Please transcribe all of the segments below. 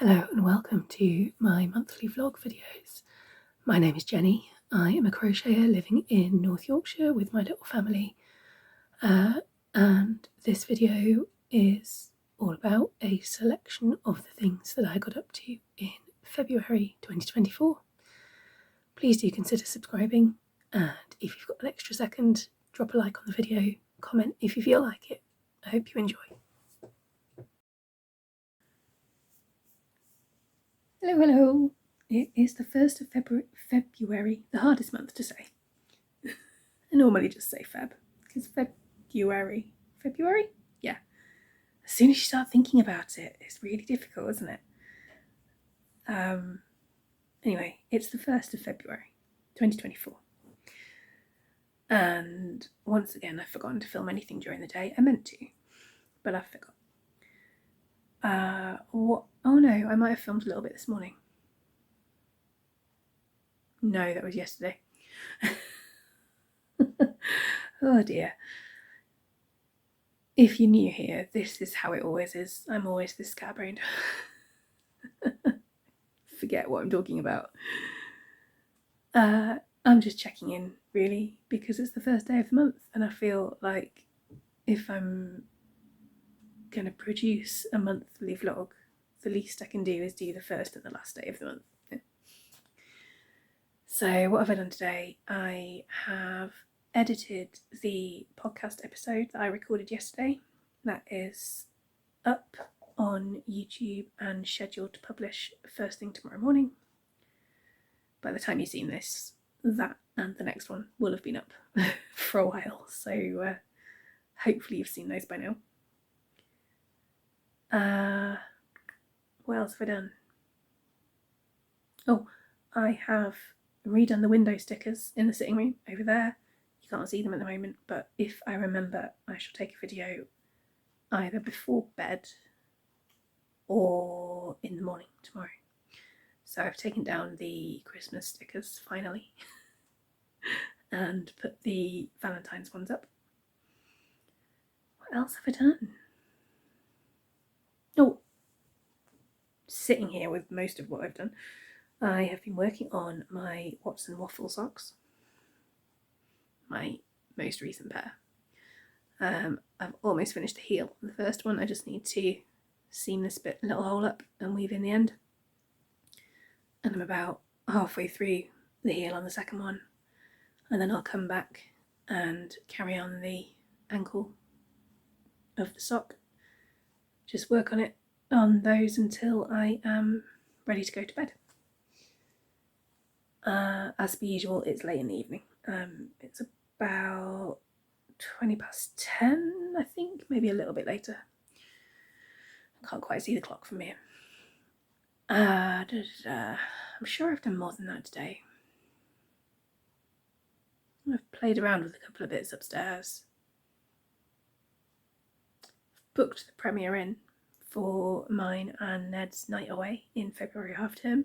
Hello and welcome to my monthly vlog videos. My name is Jenny. I am a crocheter living in North Yorkshire with my little family, and this video is all about a selection of the things that I got up to in February 2024. Please do consider subscribing, and if you've got an extra second, drop a like on the video, comment if you feel like it. I hope you enjoy. Hello. It is the 1st of February, the hardest month to say. I normally just say Feb, because February? Yeah. As soon as you start thinking about it, it's really difficult, isn't it? Anyway, it's the 1st of February, 2024. And once again, I've forgotten to film anything during the day. I meant to, but I forgot. Oh no, I might have filmed a little bit this morning. No, that was yesterday. Oh dear. If you're new here, this is how it always is. I'm always this scatterbrained. Forget what I'm talking about. I'm just checking in, really, because it's the first day of the month, and I feel like if I'm going to produce a monthly vlog, the least I can do is do the first and the last day of the month. Yeah. So what have I done today? I have edited the podcast episode that I recorded yesterday. That is up on YouTube and scheduled to publish first thing tomorrow morning. By the time you've seen this, that and the next one will have been up for a while, so hopefully you've seen those by now. What else have I done? Oh, I have redone the window stickers in the sitting room over there. You can't see them at the moment, but if I remember, I shall take a video either before bed or in the morning tomorrow. So I've taken down the Christmas stickers finally and put the Valentine's ones up. What else have I done? Oh, sitting here with most of what I've done, I have been working on my Watson Waffle socks, my most recent pair. I've almost finished the heel. The first one I just need to seam this little hole up and weave in the end. And I'm about halfway through the heel on the second one, and then I'll come back and carry on the ankle of the sock. Just work on those until I am ready to go to bed. As per usual, it's late in the evening. It's about 10, I think, maybe a little bit later. I can't quite see the clock from here. I'm sure I've done more than that today. I've played around with a couple of bits upstairs. I've booked the premiere in for mine and Ned's night away in February half term.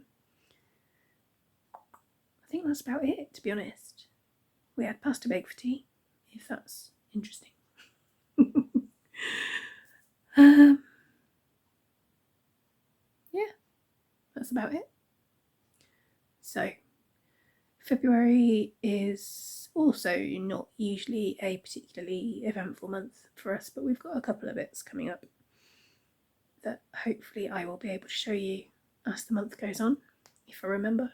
I think that's about it, to be honest. We had pasta bake for tea, if that's interesting. Yeah, that's about it. So, February is also not usually a particularly eventful month for us, but we've got a couple of bits coming up that hopefully I will be able to show you as the month goes on, if I remember.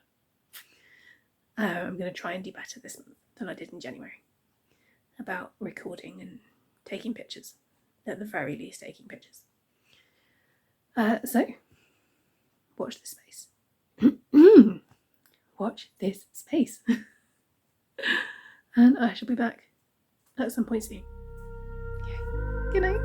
I'm going to try and do better this month than I did in January about recording and taking pictures, at the very least taking pictures. So, watch this space. Watch this space. And I shall be back at some point soon. Okay, good night.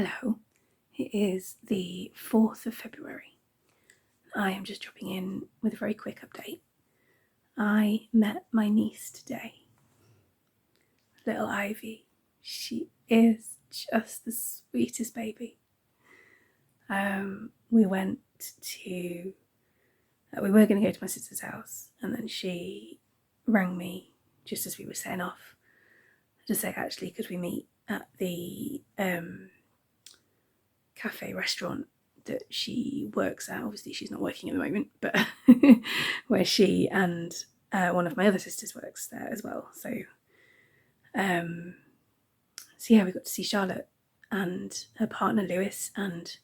Hello, it is the 4th of February. I am just dropping in with a very quick update. I met my niece today, little Ivy. She is just the sweetest baby. We were going to go to my sister's house, and then she rang me just as we were setting off to say, actually, could we meet at the cafe restaurant that she works at. Obviously she's not working at the moment, but where she and one of my other sisters works there as well. So yeah, we got to see Charlotte and her partner Lewis and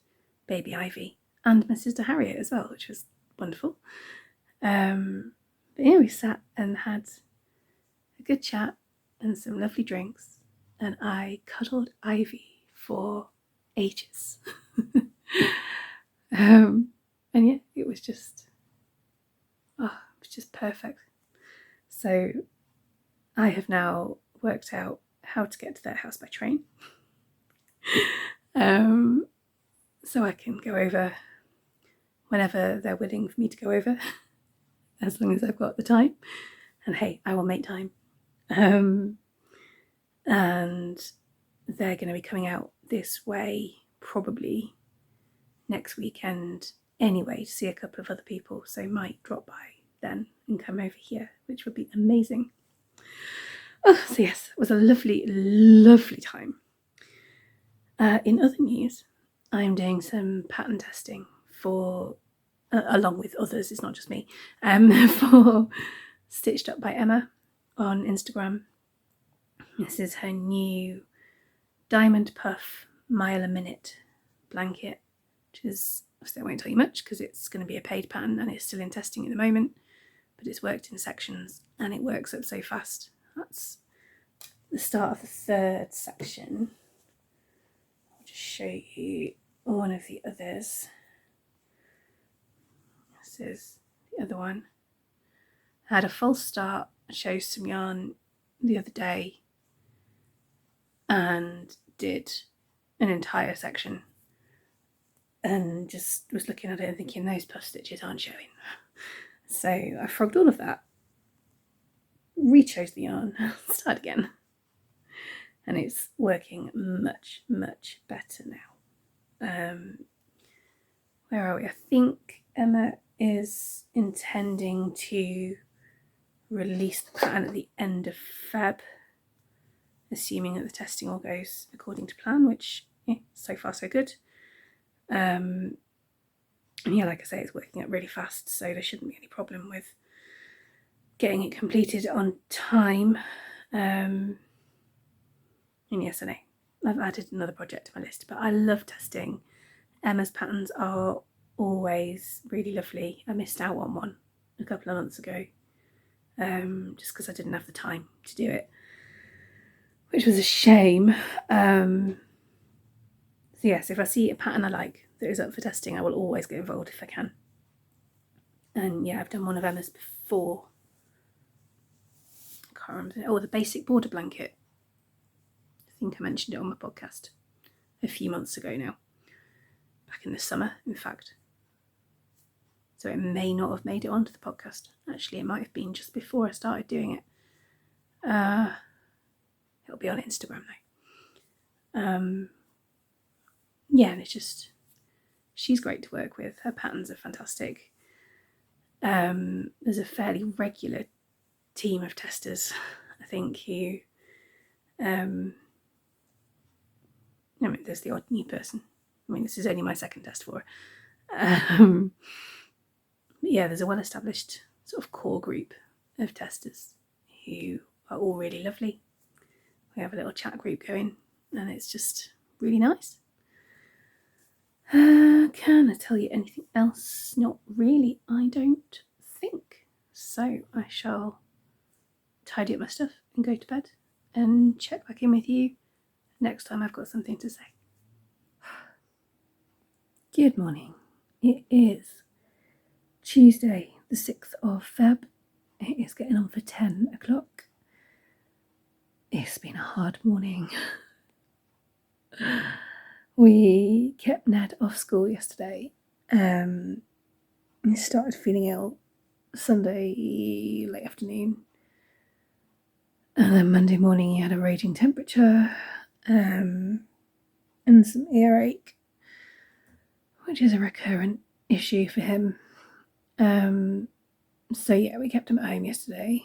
baby Ivy and my sister Harriet as well, which was wonderful. But yeah, we sat and had a good chat and some lovely drinks, and I cuddled Ivy for ages. And yeah, it was just perfect. So I have now worked out how to get to their house by train. So I can go over whenever they're willing for me to go over, as long as I've got the time. And hey, I will make time. And they're going to be coming out this way probably next weekend anyway to see a couple of other people, so might drop by then and come over here, which would be amazing. So yes, it was a lovely time. In other news, I'm doing some pattern testing for, along with others, it's not just me, for Stitched Up by Emma on Instagram. This is her new Diamond Puff mile a minute blanket, which is, obviously I won't tell you much because it's going to be a paid pattern and it's still in testing at the moment, but it's worked in sections and it works up so fast. That's the start of the third section. I'll just show you one of the others. This is the other one. I had a false start, chose some yarn the other day and did an entire section and just was looking at it and thinking those puff stitches aren't showing. So I frogged all of that, re-chose the yarn, started again, and it's working much better now. Where are we? I think Emma is intending to release the pattern at the end of Feb, assuming that the testing all goes according to plan, which so far so good. And yeah, like I say, it's working up really fast, so there shouldn't be any problem with getting it completed on time. And yes, I know I've added another project to my list, but I love testing. Emma's patterns are always really lovely. I missed out on one a couple of months ago, just because I didn't have the time to do it, which was a shame. So yes, if I see a pattern I like that is up for testing, I will always get involved if I can. And yeah, I've done one of Emma's before. I can't remember. Oh, the basic border blanket. I think I mentioned it on my podcast a few months ago now. Back in the summer, in fact. So it may not have made it onto the podcast. Actually, it might have been just before I started doing it. It'll be on Instagram though. Yeah, and it's just, she's great to work with. Her patterns are fantastic. There's a fairly regular team of testers, I think, who, I mean, there's the odd new person. I mean, this is only my second test for her. Yeah, there's a well-established sort of core group of testers who are all really lovely. We have a little chat group going and it's just really nice. Can I tell you anything else? Not really, I don't think. So I shall tidy up my stuff and go to bed and check back in with you next time I've got something to say. Good morning. It is Tuesday the 6th of Feb. It is getting on for 10 o'clock. It's been a hard morning. We kept Ned off school yesterday. He started feeling ill Sunday late afternoon. And then Monday morning he had a raging temperature and some earache, which is a recurrent issue for him. So yeah, we kept him at home yesterday.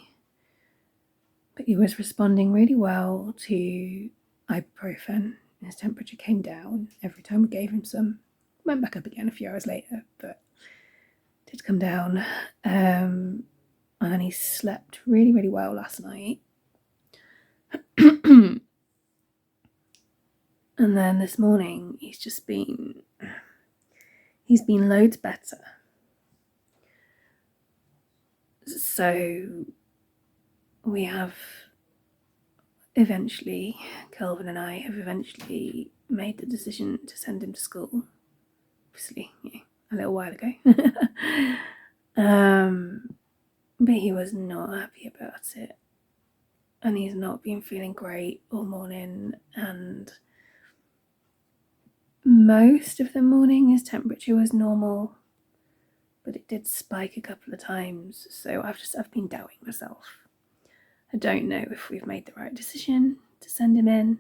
But he was responding really well to ibuprofen. His temperature came down every time we gave him some. Went back up again a few hours later, but did come down. And he slept really, really well last night. And then this morning he's been loads better. So we have eventually, Kelvin and I have eventually made the decision to send him to school. Obviously, a little while ago. But he was not happy about it. And he's not been feeling great all morning. And most of the morning his temperature was normal, but it did spike a couple of times. So I've been doubting myself. I don't know if we've made the right decision to send him in.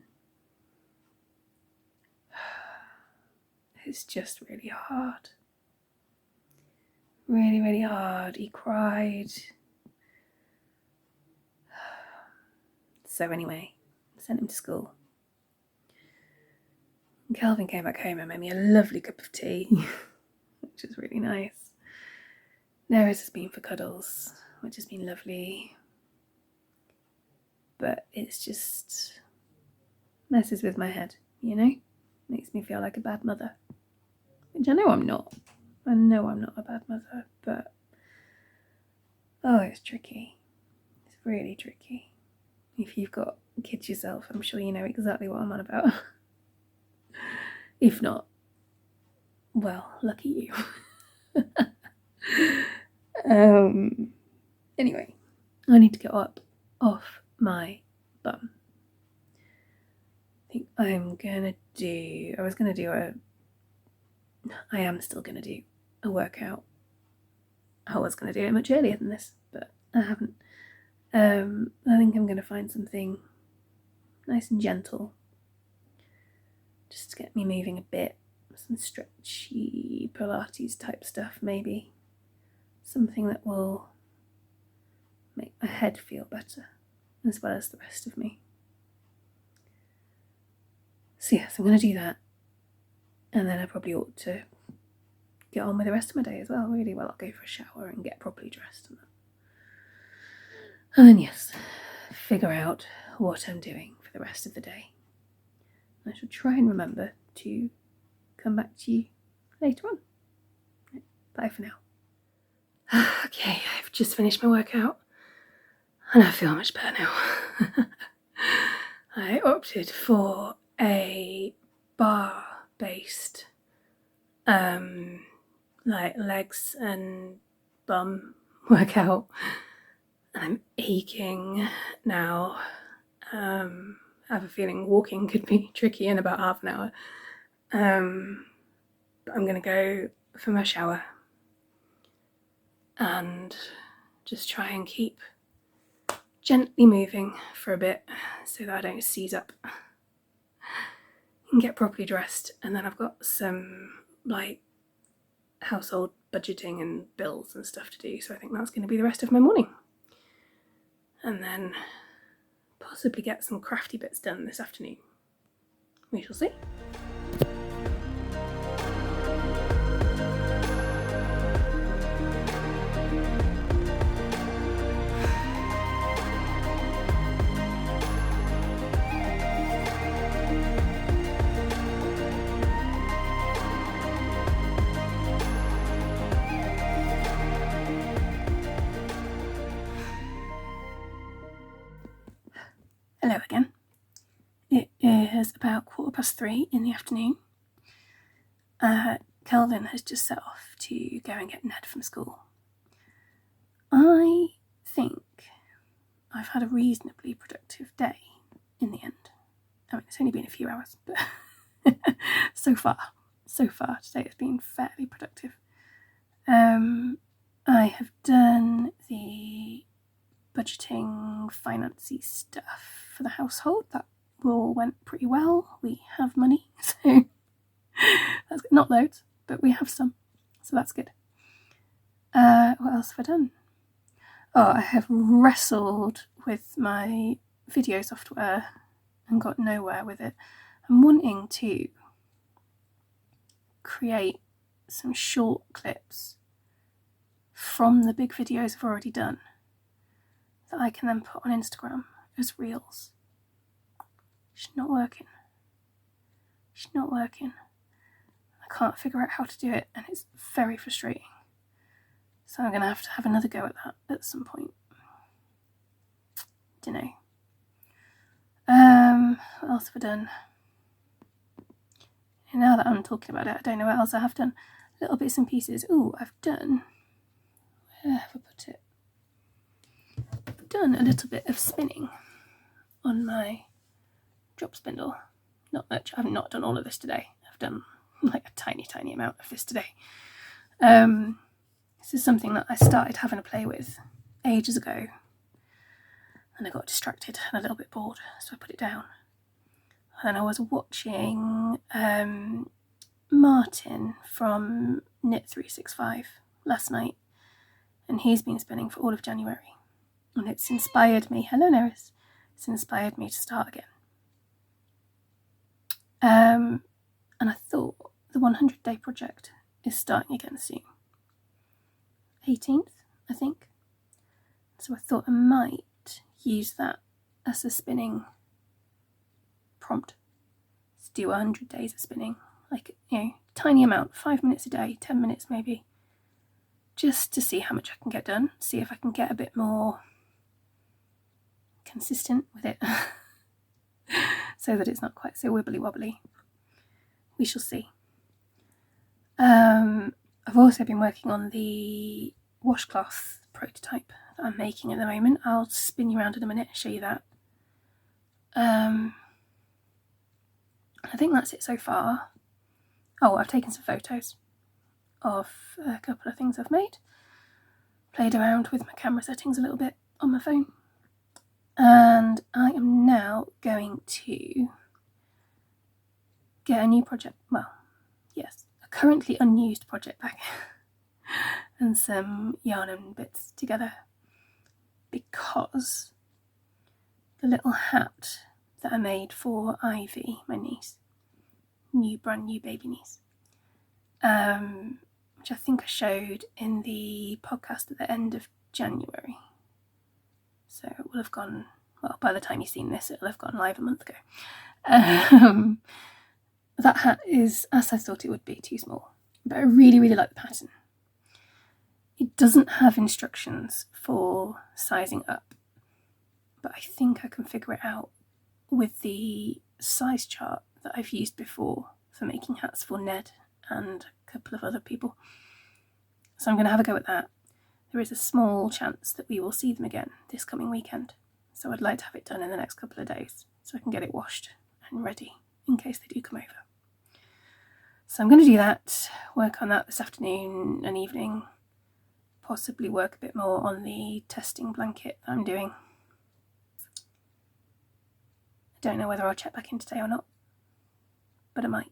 It's just really hard. Really, really hard. He cried. So anyway, sent him to school. And Kelvin came back home and made me a lovely cup of tea, which is really nice. Neris has been for cuddles, which has been lovely. But it's just messes with my head, Makes me feel like a bad mother. Which I know I'm not. I know I'm not a bad mother, but it's tricky. It's really tricky. If you've got kids yourself, I'm sure you know exactly what I'm on about. If not, well, lucky you. Anyway, I need to get up off my bum. I think I am still gonna do a workout. I was gonna do it much earlier than this, but I haven't. I think I'm gonna find something nice and gentle, just to get me moving a bit. Some stretchy Pilates type stuff, maybe. Something that will make my head feel better, as well as the rest of me. So yes, I'm going to do that. And then I probably ought to get on with the rest of my day as well, really. Well, I'll go for a shower and get properly dressed. And then, yes, figure out what I'm doing for the rest of the day. I shall try and remember to come back to you later on. Bye for now. Okay, I've just finished my workout and I feel much better now. I opted for a bar-based legs and bum workout. I'm aching now. I have a feeling walking could be tricky in about half an hour. But I'm going to go for my shower and just try and keep gently moving for a bit so that I don't seize up, and get properly dressed. And then I've got some household budgeting and bills and stuff to do, so I think that's going to be the rest of my morning. And then possibly get some crafty bits done this afternoon. We shall see. Hello again. It is about 3:15 in the afternoon. Kelvin has just set off to go and get Ned from school. I think I've had a reasonably productive day in the end. I mean, it's only been a few hours, but So far today has been fairly productive. I have done the budgeting, financy stuff for the household. That all went pretty well. We have money, so that's not loads, but we have some, so that's good. What else have I done? Oh, I have wrestled with my video software and got nowhere with it. I'm wanting to create some short clips from the big videos I've already done that I can then put on Instagram as reels. It's not working. I can't figure out how to do it, and it's very frustrating. So I'm going to have another go at that at some point. Dunno. What else have I done? And now that I'm talking about it, I don't know what else I have done. Little bits and pieces. Ooh, I've done... Where have I put it? I've done a little bit of spinning on my drop spindle. Not much. I've not done all of this today. I've done like a tiny amount of this today. This is something that I started having a play with ages ago, and I got distracted and a little bit bored, so I put it down. And I was watching Martin from Knit365 last night, and he's been spinning for all of January, and it's inspired me. Hello, Neris. It's inspired me to start again. And I thought the 100-day project is starting again soon. 18th, I think. So I thought I might use that as a spinning prompt. Let's do 100 days of spinning. Like, tiny amount, 5 minutes a day, 10 minutes maybe. Just to see how much I can get done. See if I can get a bit more consistent with it. So that it's not quite so wibbly wobbly. We shall see. I've also been working on the washcloth prototype that I'm making at the moment. I'll spin you around in a minute and show you that. I think that's it so far. Oh, I've taken some photos of a couple of things I've made. Played around with my camera settings a little bit on my phone. And I am now going to get a new project. Well, yes, a currently unused project bag and some yarn and bits together, because the little hat that I made for Ivy, my niece, brand new baby niece, which I think I showed in the podcast at the end of January. So it will have gone, well, by the time you've seen this, it'll have gone live a month ago. That hat is, as I thought it would be, too small. But I really like the pattern. It doesn't have instructions for sizing up, but I think I can figure it out with the size chart that I've used before for making hats for Ned and a couple of other people. So I'm going to have a go at that. There is a small chance that we will see them again this coming weekend, so I'd like to have it done in the next couple of days so I can get it washed and ready in case they do come over. So I'm going to do that, work on that this afternoon and evening, possibly work a bit more on the testing blanket that I'm doing. I don't know whether I'll check back in today or not, but I might.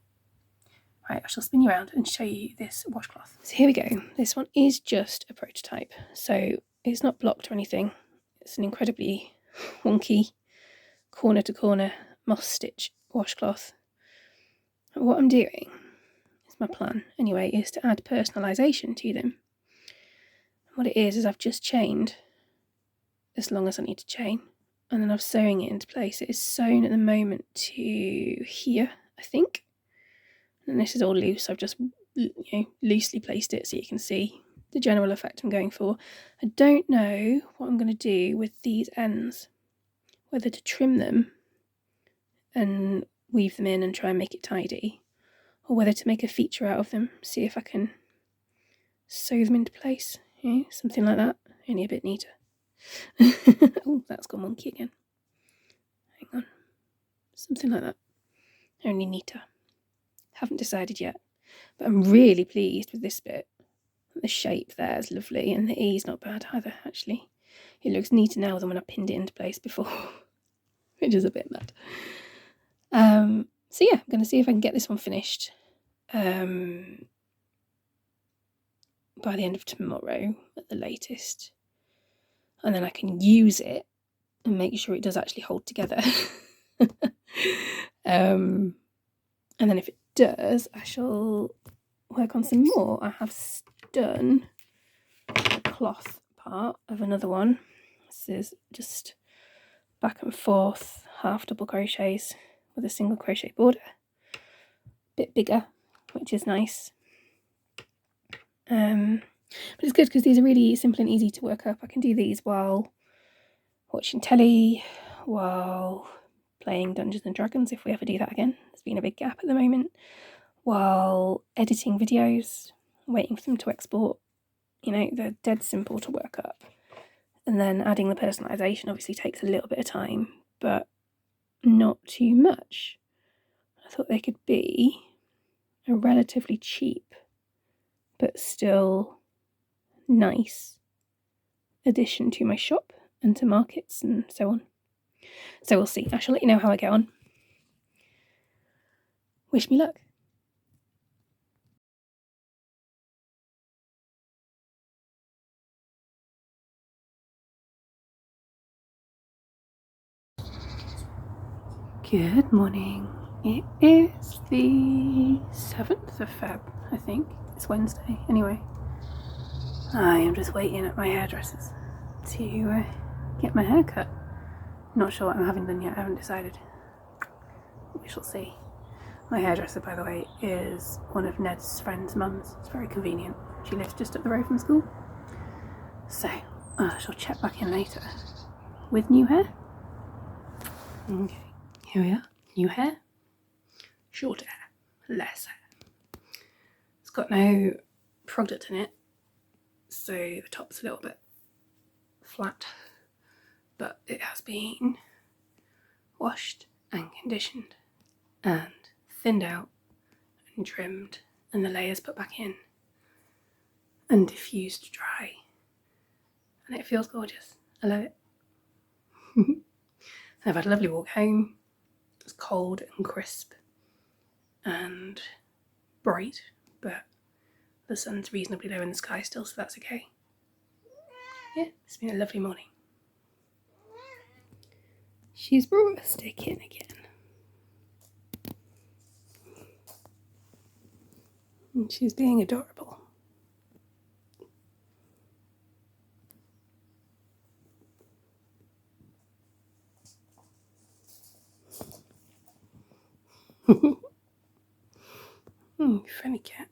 Right, I shall spin you around and show you this washcloth. So here we go. This one is just a prototype, so it's not blocked or anything. It's an incredibly wonky corner to corner moss stitch washcloth. And what I'm doing, is my plan anyway, is to add personalisation to them. And what it is I've just chained as long as I need to chain, and then I'm sewing it into place. It is sewn at the moment to here, I think. And this is all loose. I've just loosely placed it so you can see the general effect I'm going for. I don't know what I'm going to do with these ends, whether to trim them and weave them in and try and make it tidy, or whether to make a feature out of them, see if I can sew them into place, something like that, only a bit neater. Oh, that's gone wonky again. Hang on. Something like that, only neater. Haven't decided yet, but I'm really pleased with this bit. The shape there is lovely, and the E's not bad either, actually. It looks neater now than when I pinned it into place before, which is a bit mad. So yeah, I'm going to see if I can get this one finished by the end of tomorrow at the latest. And then I can use it and make sure it does actually hold together. And then if it does, I shall work on some more. I have done the cloth part of another one. This is just back and forth, half double crochets with a single crochet border. Bit bigger, which is nice. But it's good because these are really simple and easy to work up. I can do these while watching telly, while playing Dungeons and Dragons, if we ever do that again. There's been a big gap at the moment. While editing videos, waiting for them to export. You know, they're dead simple to work up. And then adding the personalisation obviously takes a little bit of time, but not too much. I thought they could be a relatively cheap, but still nice addition to my shop and to markets and so on. So we'll see. I shall let you know how I get on. Wish me luck. Good morning. It is the 7th of Feb, I think. It's Wednesday. Anyway, I am just waiting at my hairdresser's to get my hair cut. Not sure what I'm having done yet. I haven't decided. We shall see. My hairdresser, by the way, is one of Ned's friend's mums. It's very convenient. She lives just up the road from school. So, I shall check back in later with new hair. Okay, here we are. New hair. Short hair. Less hair. It's got no product in it, so the top's a little bit flat, but it has been washed and conditioned and thinned out and trimmed and the layers put back in and diffused to dry, and it feels gorgeous. I love it. I've had a lovely walk home. It's cold and crisp and bright, but the sun's reasonably low in the sky still, so that's okay. Yeah, it's been a lovely morning. She's brought a stick in again. And she's being adorable. Funny cat.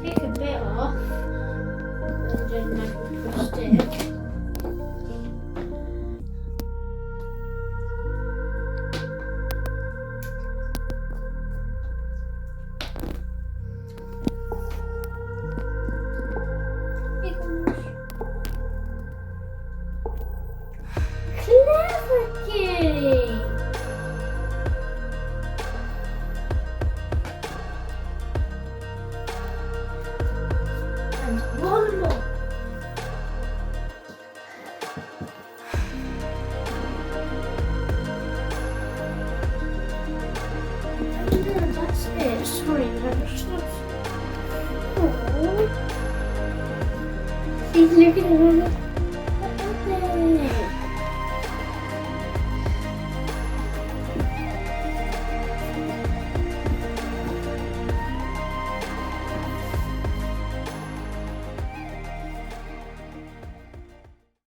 pick a bit off and then make it to a stick. Clever kitty! And one more. No, that's it. Sorry, that's not. Oh. He's looking at me.